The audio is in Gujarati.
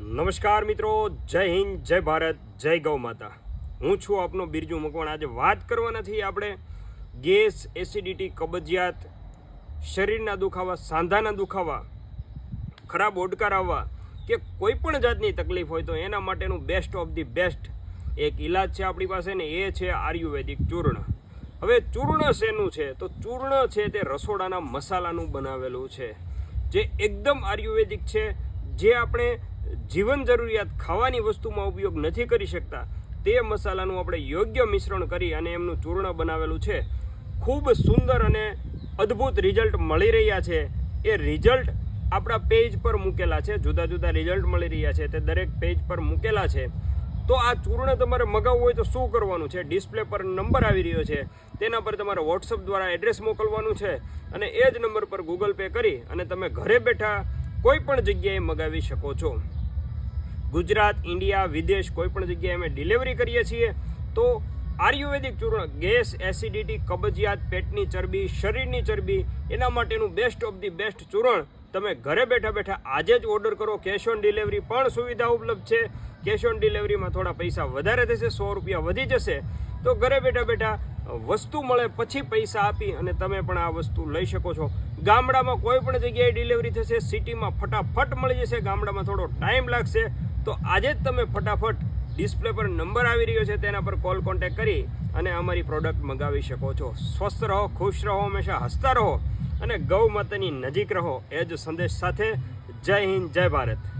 નમસ્કાર મિત્રો, જય હિન્દ, જય ભારત, જય ગૌ માતા. હું છું આપનો બિરજુ મકવાણ. આજે વાત કરવાના છીએ આપણે ગેસ, એસિડિટી, કબજિયાત, શરીરના દુખાવા, સાંધાના દુખાવા, ખરાબ ઓડકાર આવવા કે કોઈ પણ જાતની તકલીફ હોય તો એના માટેનું બેસ્ટ ઓફ ધી બેસ્ટ એક ઇલાજ છે આપણી પાસે ને એ છે આયુર્વેદિક ચૂર્ણ. હવે ચૂર્ણ શેનું છે? તો ચૂર્ણ છે તે રસોડાના મસાલાનું બનાવેલું છે, જે એકદમ આયુર્વેદિક છે, જે આપણે જીવન જરૂરિયાત ખાવાની વસ્તુમાં ઉપયોગ નથી કરી શકતા તે મસાલાનું આપણે યોગ્ય મિશ્રણ કરી અને એમનું ચૂર્ણ બનાવેલું છે. ખૂબ સુંદર અને અદ્ભુત રિઝલ્ટ મળી રહ્યા છે. એ રિઝલ્ટ આપણા પેજ પર મૂકેલા છે, જુદા જુદા રિઝલ્ટ મળી રહ્યા છે, તે દરેક પેજ પર મૂકેલા છે. તો આ ચૂર્ણ તમારે મગાવવું હોય તો શું કરવાનું છે? ડિસ્પ્લે પર નંબર આવી રહ્યો છે, તેના પર તમારે વોટ્સઅપ દ્વારા એડ્રેસ મોકલવાનું છે અને એ જ નંબર પર ગૂગલ પે કરી અને તમે ઘરે બેઠા કોઈ પણ જગ્યાએ મગાવી શકો છો. ગુજરાત, ઇન્ડિયા, વિદેશ કોઈ પણ જગ્યાએ અમે ડિલિવરી કરીએ છીએ. તો આયુર્વેદિક ચૂર્ણ ગેસ, એસિડિટી, કબજિયાત, પેટની ચરબી, શરીરની ચરબી, એના માટેનું બેસ્ટ ઓફ ધી બેસ્ટ ચૂર્ણ તમે ઘરે બેઠા બેઠા આજે જ ઓર્ડર કરો. કેશ ઓન ડિલિવરી પણ સુવિધા ઉપલબ્ધ છે. કેશ ઓન ડિલિવરીમાં થોડા પૈસા વધારે થશે, 100 રૂપિયા વધી જશે. તો ઘરે બેઠા બેઠા વસ્તુ મળે પછી પૈસા આપી અને તમે પણ આ વસ્તુ લઈ શકો છો. ગામડામાં કોઈ પણ જગ્યાએ ડિલિવરી થશે, સિટીમાં ફટાફટ મળી જશે, ગામડામાં થોડો ટાઈમ લાગશે. તો આજે જ તમે ફટાફટ ડિસ્પ્લે પર નંબર આવી રહ્યો છે તેના પર કોલ કોન્ટેક્ટ કરી અને અમારી પ્રોડક્ટ મંગાવી શકો છો. સ્વસ્થ રહો, ખુશ રહો, હંમેશા હસતા રહો અને ગૌ માતાની નજીક રહો, એ જ સંદેશ સાથે જય હિન્દ, જય ભારત.